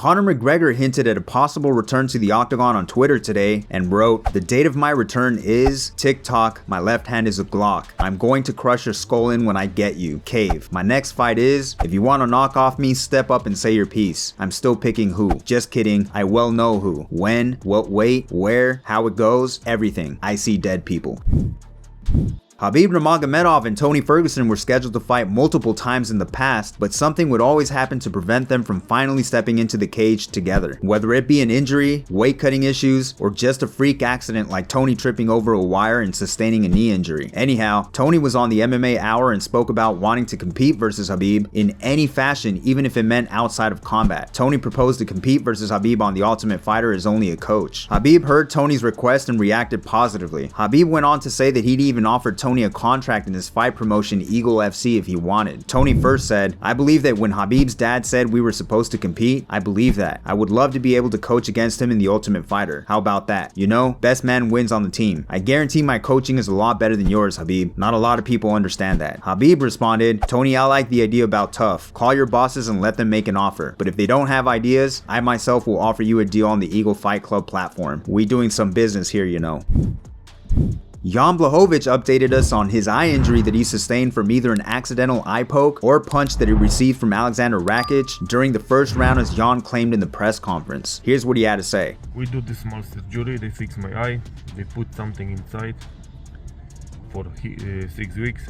Conor McGregor hinted at a possible return to the octagon on Twitter today and wrote, "The date of my return is TikTok. My left hand is a Glock. I'm going to crush your skull in when I get you. Cave. My next fight is, if you want to knock off me, step up and say your piece. I'm still picking who. Just kidding. I well know who. When, what weight, where, how it goes, everything. I see dead people." Khabib Nurmagomedov and Tony Ferguson were scheduled to fight multiple times in the past, but something would always happen to prevent them from finally stepping into the cage together. Whether it be an injury, weight cutting issues, or just a freak accident like Tony tripping over a wire and sustaining a knee injury. Anyhow, Tony was on the MMA Hour and spoke about wanting to compete versus Khabib in any fashion, even if it meant outside of combat. Tony proposed to compete versus Khabib on The Ultimate Fighter as only a coach. Khabib heard Tony's request and reacted positively. Khabib went on to say that he'd even offered Tony a contract in his fight promotion Eagle FC if he wanted. Tony first said, "I believe that when Khabib's dad said we were supposed to compete, I believe that. I would love to be able to coach against him in The Ultimate Fighter. How about that? You know, best man wins on the team. I guarantee my coaching is a lot better than yours, Khabib. Not a lot of people understand that." Khabib responded, "Tony, I like the idea about tough. Call your bosses and let them make an offer. But if they don't have ideas, I myself will offer you a deal on the Eagle Fight Club platform. We doing some business here, you know." Blachowicz updated us on his eye injury that he sustained from either an accidental eye poke or punch that he received from Aleksandar Rakic during the first round, as Jan claimed in the press conference. Here's what he had to say. "We do the small surgery, they fix my eye, they put something inside for 6 weeks,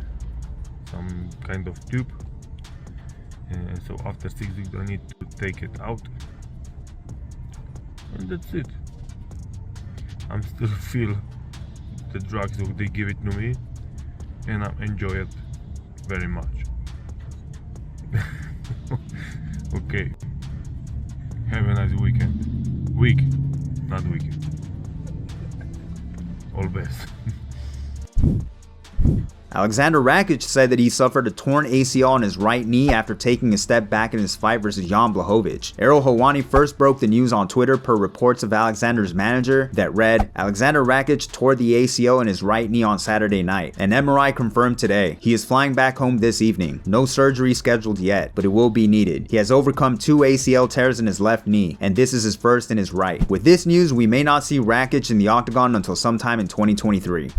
some kind of tube. So after 6 weeks I need to take it out. And that's it. I'm still feel the drugs that they give it to me, and I enjoy it very much." Okay. Have a nice weekend. Week, not weekend. All best. Aleksandar Rakic said that he suffered a torn ACL on his right knee after taking a step back in his fight versus Blachowicz. Errol Hawani first broke the news on Twitter per reports of Alexander's manager that read, "Aleksandar Rakic tore the ACL in his right knee on Saturday night. An MRI confirmed today. He is flying back home this evening. No surgery scheduled yet, but it will be needed. He has overcome 2 ACL tears in his left knee, and this is his first in his right." With this news, we may not see Rakic in the octagon until sometime in 2023.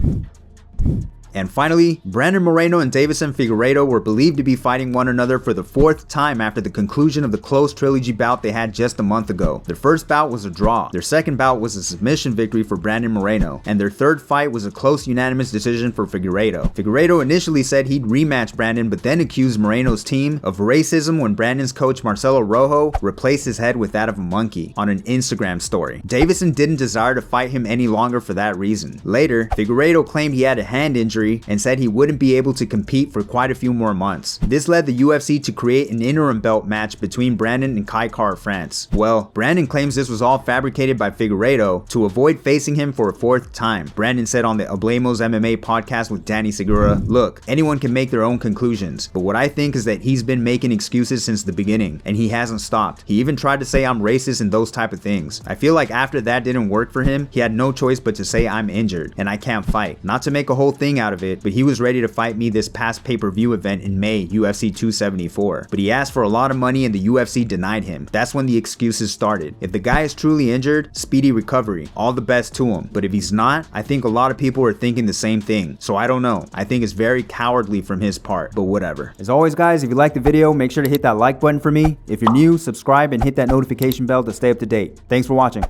And finally, Brandon Moreno and Deiveson Figueiredo were believed to be fighting one another for the 4th time after the conclusion of the close trilogy bout they had just a month ago. Their first bout was a draw, their second bout was a submission victory for Brandon Moreno, and their third fight was a close unanimous decision for Figueiredo. Figueiredo initially said he'd rematch Brandon, but then accused Moreno's team of racism when Brandon's coach Marcelo Rojo replaced his head with that of a monkey on an Instagram story. Deiveson didn't desire to fight him any longer for that reason. Later, Figueiredo claimed he had a hand injury and said he wouldn't be able to compete for quite a few more months. This led the UFC to create an interim belt match between Brandon and Kai Kara France. Well, Brandon claims this was all fabricated by Figueiredo to avoid facing him for a 4th time. Brandon said on the Hablemos MMA podcast with Danny Segura, "Look, anyone can make their own conclusions, but what I think is that he's been making excuses since the beginning, and he hasn't stopped. He even tried to say I'm racist and those type of things. I feel like after that didn't work for him, he had no choice but to say I'm injured and I can't fight. Not to make a whole thing out of it, but he was ready to fight me this past pay-per-view event in May, UFC 274. But he asked for a lot of money and the UFC denied him. That's when the excuses started. If the guy is truly injured, speedy recovery. All the best to him. But if he's not, I think a lot of people are thinking the same thing. So I don't know. I think it's very cowardly from his part, but whatever." As always, guys, if you liked the video, make sure to hit that like button for me. If you're new, subscribe and hit that notification bell to stay up to date. Thanks for watching.